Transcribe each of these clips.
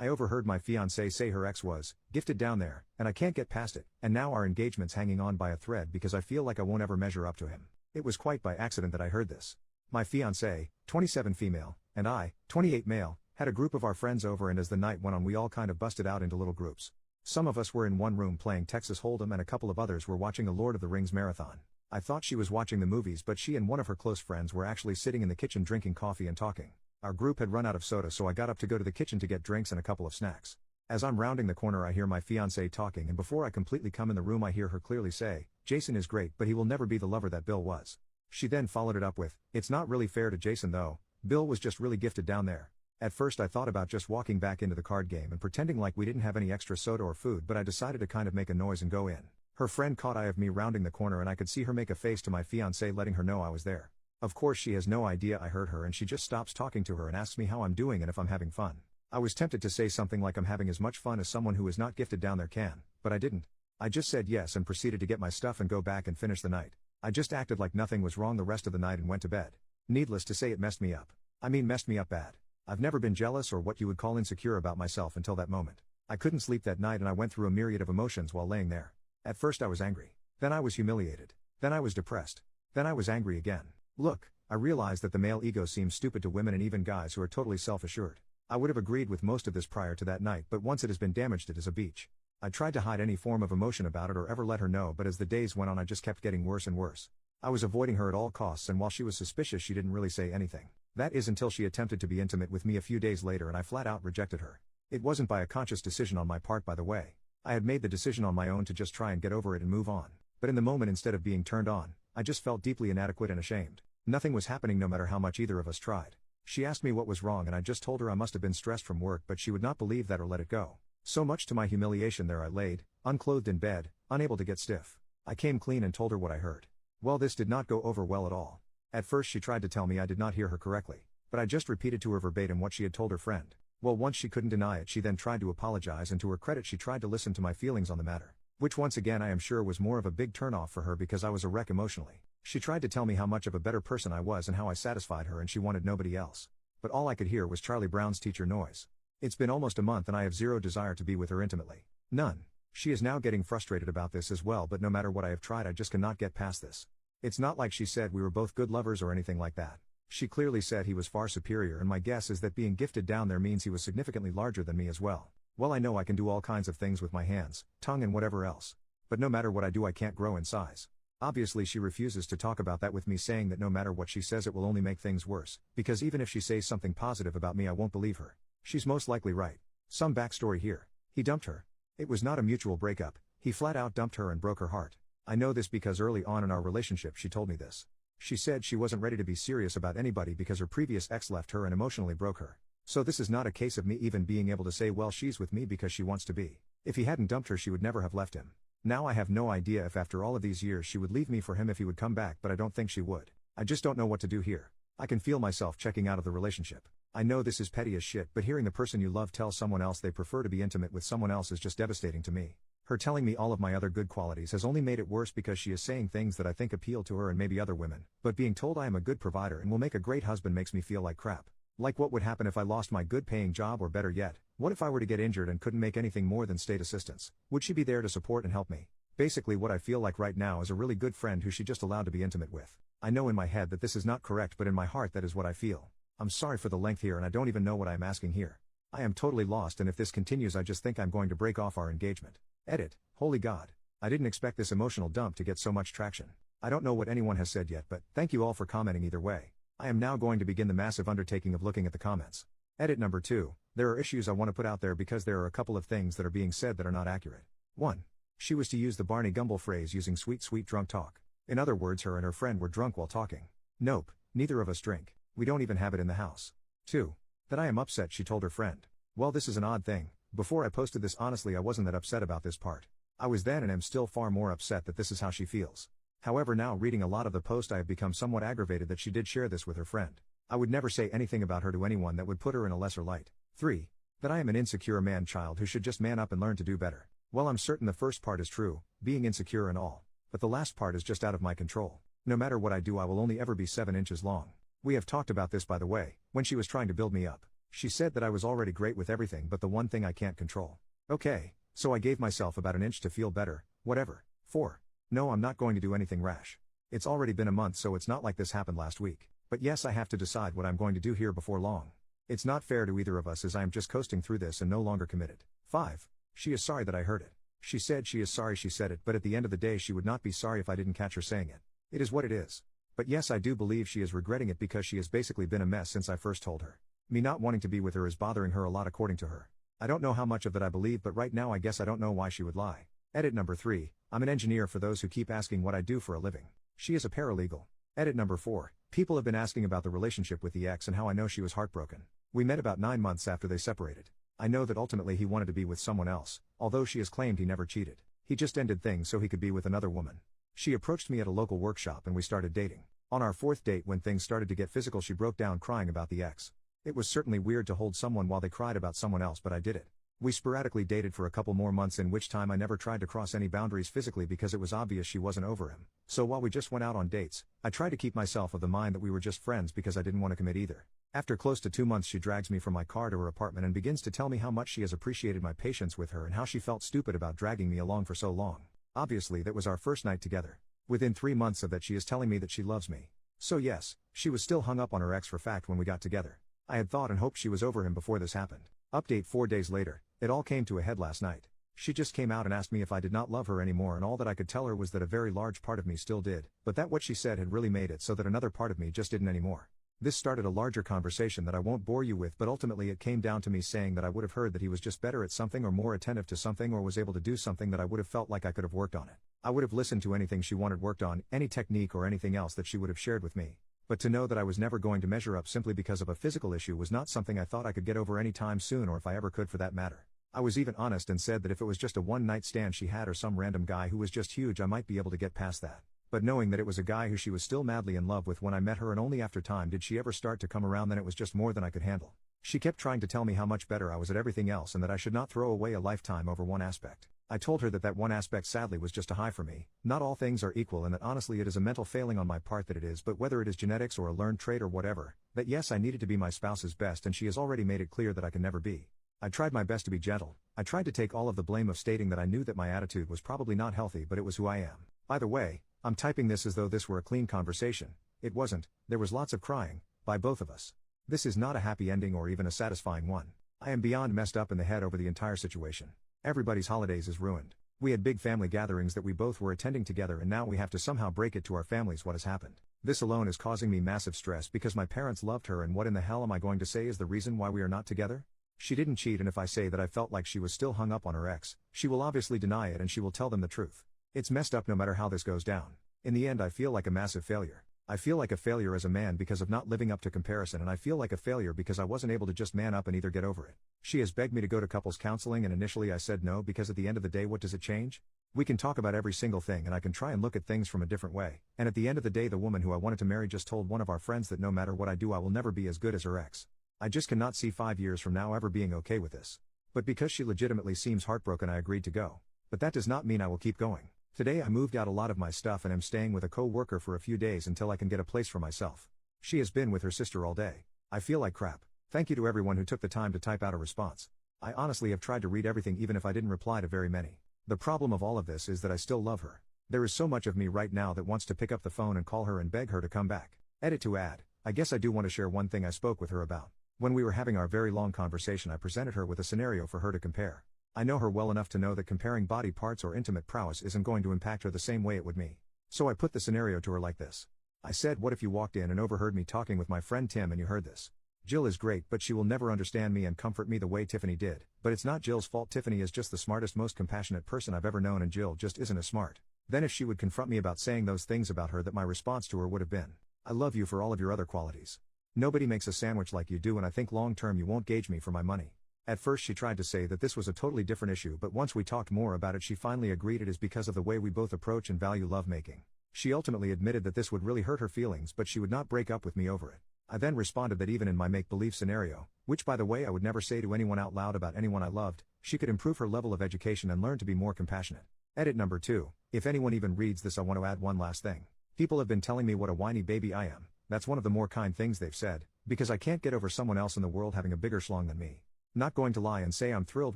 I overheard my fiancée say her ex was gifted down there, and I can't get past it, and now our engagement's hanging on by a thread because I feel like I won't ever measure up to him. It was quite by accident that I heard this. My fiancée, 27 female, and I, 28 male, had a group of our friends over, and as the night went on we all kind of busted out into little groups. Some of us were in one room playing Texas Hold'em and a couple of others were watching a Lord of the Rings marathon. I thought she was watching the movies, but she and one of her close friends were actually sitting in the kitchen drinking coffee and talking. Our group had run out of soda, so I got up to go to the kitchen to get drinks and a couple of snacks. As I'm rounding the corner I hear my fiancée talking, and before I completely come in the room I hear her clearly say, "Jason is great, but he will never be the lover that Bill was." She then followed it up with, "It's not really fair to Jason though, Bill was just really gifted down there." At first I thought about just walking back into the card game and pretending like we didn't have any extra soda or food, but I decided to kind of make a noise and go in. Her friend caught eye of me rounding the corner and I could see her make a face to my fiancée letting her know I was there. Of course she has no idea I heard her, and she just stops talking to her and asks me how I'm doing and if I'm having fun. I was tempted to say something like I'm having as much fun as someone who is not gifted down there can, but I didn't. I just said yes and proceeded to get my stuff and go back and finish the night. I just acted like nothing was wrong the rest of the night and went to bed. Needless to say, it messed me up. Messed me up bad. I've never been jealous or what you would call insecure about myself until that moment. I couldn't sleep that night and I went through a myriad of emotions while laying there. At first I was angry. Then I was humiliated. Then I was depressed. Then I was angry again. Look, I realized that the male ego seems stupid to women and even guys who are totally self-assured. I would have agreed with most of this prior to that night, but once it has been damaged it is a beach. I tried to hide any form of emotion about it or ever let her know, but as the days went on I just kept getting worse and worse. I was avoiding her at all costs, and while she was suspicious she didn't really say anything. That is until she attempted to be intimate with me a few days later and I flat out rejected her. It wasn't by a conscious decision on my part, by the way. I had made the decision on my own to just try and get over it and move on. But in the moment, instead of being turned on, I just felt deeply inadequate and ashamed. Nothing was happening no matter how much either of us tried. She asked me what was wrong and I just told her I must have been stressed from work, but she would not believe that or let it go. So much to my humiliation, there I laid, unclothed in bed, unable to get stiff. I came clean and told her what I heard. Well, this did not go over well at all. At first she tried to tell me I did not hear her correctly, but I just repeated to her verbatim what she had told her friend. Well, once she couldn't deny it, she then tried to apologize, and to her credit she tried to listen to my feelings on the matter, which once again I am sure was more of a big turnoff for her because I was a wreck emotionally. She tried to tell me how much of a better person I was and how I satisfied her and she wanted nobody else. But all I could hear was Charlie Brown's teacher noise. It's been almost a month and I have zero desire to be with her intimately. None. She is now getting frustrated about this as well, but no matter what I have tried I just cannot get past this. It's not like she said we were both good lovers or anything like that. She clearly said he was far superior, and my guess is that being gifted down there means he was significantly larger than me as well. Well, I know I can do all kinds of things with my hands, tongue and whatever else. But no matter what I do I can't grow in size. Obviously she refuses to talk about that with me, saying that no matter what she says it will only make things worse, because even if she says something positive about me I won't believe her. She's most likely right. Some backstory here. He dumped her. It was not a mutual breakup, he flat out dumped her and broke her heart. I know this because early on in our relationship she told me this. She said she wasn't ready to be serious about anybody because her previous ex left her and emotionally broke her. So this is not a case of me even being able to say, well, she's with me because she wants to be. If he hadn't dumped her she would never have left him. Now I have no idea if after all of these years she would leave me for him if he would come back, but I don't think she would. I just don't know what to do here. I can feel myself checking out of the relationship. I know this is petty as shit, but hearing the person you love tell someone else they prefer to be intimate with someone else is just devastating to me. Her telling me all of my other good qualities has only made it worse because she is saying things that I think appeal to her and maybe other women, but being told I am a good provider and will make a great husband makes me feel like crap. Like what would happen if I lost my good paying job, or better yet, what if I were to get injured and couldn't make anything more than state assistance? Would she be there to support and help me? Basically what I feel like right now is a really good friend who she just allowed to be intimate with. I know in my head that this is not correct, but in my heart that is what I feel. I'm sorry for the length here and I don't even know what I am asking here. I am totally lost, and if this continues I just think I'm going to break off our engagement. Edit. Holy God. I didn't expect this emotional dump to get so much traction. I don't know what anyone has said yet, but thank you all for commenting either way. I am now going to begin the massive undertaking of looking at the comments. Edit number 2. There are issues I want to put out there because there are a couple of things that are being said that are not accurate. 1. She was to use the Barney Gumble phrase using sweet drunk talk. In other words, her and her friend were drunk while talking. Nope, neither of us drink. We don't even have it in the house. 2. That I am upset she told her friend. Well, this is an odd thing. Before I posted this, honestly I wasn't that upset about this part. I was then and am still far more upset that this is how she feels. However, now reading a lot of the post I have become somewhat aggravated that she did share this with her friend. I would never say anything about her to anyone that would put her in a lesser light. 3. That I am an insecure man-child who should just man up and learn to do better. Well, I'm certain the first part is true, being insecure and all. But the last part is just out of my control. No matter what I do I will only ever be 7 inches long. We have talked about this, by the way, when she was trying to build me up. She said that I was already great with everything but the one thing I can't control. Okay, so I gave myself about an inch to feel better, whatever. 4. No, I'm not going to do anything rash. It's already been a month, so it's not like this happened last week. But yes, I have to decide what I'm going to do here before long. It's not fair to either of us, as I am just coasting through this and no longer committed. 5. She is sorry that I heard it. She said she is sorry she said it, but at the end of the day she would not be sorry if I didn't catch her saying it. It is what it is. But yes, I do believe she is regretting it because she has basically been a mess since I first told her. Me not wanting to be with her is bothering her a lot according to her. I don't know how much of that I believe, but right now I guess I don't know why she would lie. Edit number 3, I'm an engineer for those who keep asking what I do for a living. She is a paralegal. Edit number 4, people have been asking about the relationship with the ex and how I know she was heartbroken. We met about 9 months after they separated. I know that ultimately he wanted to be with someone else, although she has claimed he never cheated. He just ended things so he could be with another woman. She approached me at a local workshop and we started dating. On our 4th date, when things started to get physical, she broke down crying about the ex. It was certainly weird to hold someone while they cried about someone else, but I did it. We sporadically dated for a couple more months, in which time I never tried to cross any boundaries physically because it was obvious she wasn't over him. So while we just went out on dates, I tried to keep myself of the mind that we were just friends because I didn't want to commit either. After close to 2 months, she drags me from my car to her apartment and begins to tell me how much she has appreciated my patience with her and how she felt stupid about dragging me along for so long. Obviously that was our first night together. Within 3 months of that, she is telling me that she loves me. So yes, she was still hung up on her ex for fact when we got together. I had thought and hoped she was over him before this happened. Update 4 days later, it all came to a head last night. She just came out and asked me if I did not love her anymore, and all that I could tell her was that a very large part of me still did, but that what she said had really made it so that another part of me just didn't anymore. This started a larger conversation that I won't bore you with, but ultimately it came down to me saying that I would have heard that he was just better at something or more attentive to something or was able to do something that I would have felt like I could have worked on it. I would have listened to anything she wanted worked on, any technique or anything else that she would have shared with me. But to know that I was never going to measure up simply because of a physical issue was not something I thought I could get over any time soon, or if I ever could for that matter. I was even honest and said that if it was just a one-night stand she had or some random guy who was just huge, I might be able to get past that. But knowing that it was a guy who she was still madly in love with when I met her, and only after time did she ever start to come around, then it was just more than I could handle. She kept trying to tell me how much better I was at everything else and that I should not throw away a lifetime over one aspect. I told her that that one aspect sadly was just a high for me. Not all things are equal, and that honestly it is a mental failing on my part that it is, but whether it is genetics or a learned trait or whatever, that yes, I needed to be my spouse's best, and she has already made it clear that I can never be. I tried my best to be gentle. I tried to take all of the blame of stating that I knew that my attitude was probably not healthy, but it was who I am. By the way, I'm typing this as though this were a clean conversation. It wasn't. There was lots of crying, by both of us. This is not a happy ending or even a satisfying one. I am beyond messed up in the head over the entire situation. Everybody's holidays is ruined. We had big family gatherings that we both were attending together, and now we have to somehow break it to our families what has happened. This alone is causing me massive stress because my parents loved her, and what in the hell am I going to say is the reason why we are not together? She didn't cheat, and if I say that I felt like she was still hung up on her ex, she will obviously deny it and she will tell them the truth. It's messed up no matter how this goes down. In the end I feel like a massive failure. I feel like a failure as a man because of not living up to comparison, and I feel like a failure because I wasn't able to just man up and either get over it. She has begged me to go to couples counseling, and initially I said no because at the end of the day what does it change? We can talk about every single thing and I can try and look at things from a different way, and at the end of the day the woman who I wanted to marry just told one of our friends that no matter what I do I will never be as good as her ex. I just cannot see 5 years from now ever being okay with this. But because she legitimately seems heartbroken I agreed to go. But that does not mean I will keep going. Today I moved out a lot of my stuff and am staying with a co-worker for a few days until I can get a place for myself. She has been with her sister all day. I feel like crap. Thank you to everyone who took the time to type out a response. I honestly have tried to read everything even if I didn't reply to very many. The problem of all of this is that I still love her. There is so much of me right now that wants to pick up the phone and call her and beg her to come back. Edit to add, I guess I do want to share one thing I spoke with her about. When we were having our very long conversation I presented her with a scenario for her to compare. I know her well enough to know that comparing body parts or intimate prowess isn't going to impact her the same way it would me. So I put the scenario to her like this. I said, what if you walked in and overheard me talking with my friend Tim and you heard this? Jill is great, but she will never understand me and comfort me the way Tiffany did. But it's not Jill's fault. Tiffany is just the smartest, most compassionate person I've ever known, and Jill just isn't as smart. Then if she would confront me about saying those things about her, that my response to her would have been, I love you for all of your other qualities. Nobody makes a sandwich like you do, and I think long term you won't gauge me for my money. At first she tried to say that this was a totally different issue, but once we talked more about it she finally agreed it is because of the way we both approach and value lovemaking. She ultimately admitted that this would really hurt her feelings, but she would not break up with me over it. I then responded that even in my make-believe scenario, which by the way I would never say to anyone out loud about anyone I loved, she could improve her level of education and learn to be more compassionate. Edit number 2, if anyone even reads this I want to add one last thing. People have been telling me what a whiny baby I am. That's one of the more kind things they've said. Because I can't get over someone else in the world having a bigger schlong than me. Not going to lie and say I'm thrilled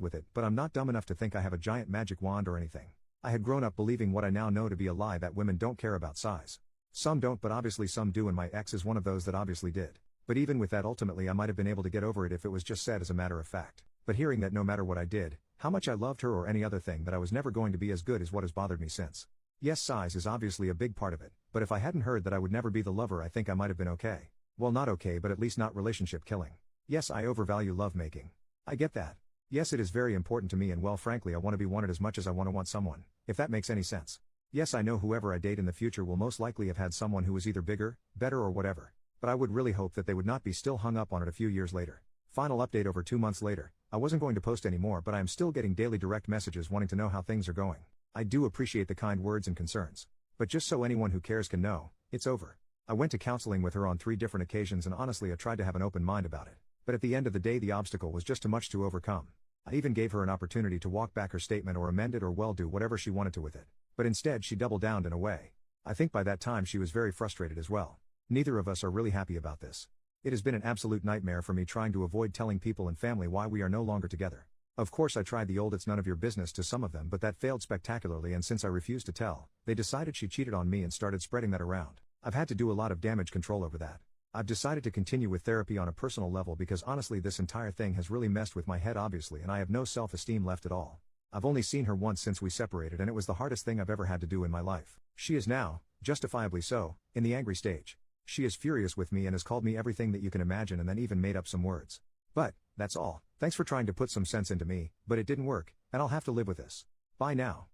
with it, but I'm not dumb enough to think I have a giant magic wand or anything. I had grown up believing what I now know to be a lie, that women don't care about size. Some don't, but obviously some do, and my ex is one of those that obviously did. But even with that, ultimately I might have been able to get over it if it was just said as a matter of fact. But hearing that no matter what I did, how much I loved her or any other thing, that I was never going to be as good, is what has bothered me since. Yes, size is obviously a big part of it, but if I hadn't heard that I would never be the lover, I think I might have been okay. Well, not okay, but at least not relationship killing. Yes, I overvalue lovemaking. I get that. Yes, it is very important to me, and well, frankly, I want to be wanted as much as I want someone, if that makes any sense. Yes, I know whoever I date in the future will most likely have had someone who was either bigger, better, or whatever, but I would really hope that they would not be still hung up on it a few years later. Final update over 2 months later. I wasn't going to post anymore, but I am still getting daily direct messages wanting to know how things are going. I do appreciate the kind words and concerns. But just so anyone who cares can know, it's over. I went to counseling with her on 3 different occasions, and honestly I tried to have an open mind about it. But at the end of the day, the obstacle was just too much to overcome. I even gave her an opportunity to walk back her statement or amend it or well, do whatever she wanted to with it. But instead she doubled down in a way. I think by that time she was very frustrated as well. Neither of us are really happy about this. It has been an absolute nightmare for me trying to avoid telling people and family why we are no longer together. Of course I tried the old "it's none of your business" to some of them, but that failed spectacularly, and since I refused to tell, they decided she cheated on me and started spreading that around. I've had to do a lot of damage control over that. I've decided to continue with therapy on a personal level because honestly this entire thing has really messed with my head obviously, and I have no self-esteem left at all. I've only seen her once since we separated, and it was the hardest thing I've ever had to do in my life. She is now, justifiably so, in the angry stage. She is furious with me and has called me everything that you can imagine, and then even made up some words. But, that's all. Thanks for trying to put some sense into me, but it didn't work, and I'll have to live with this. Bye now.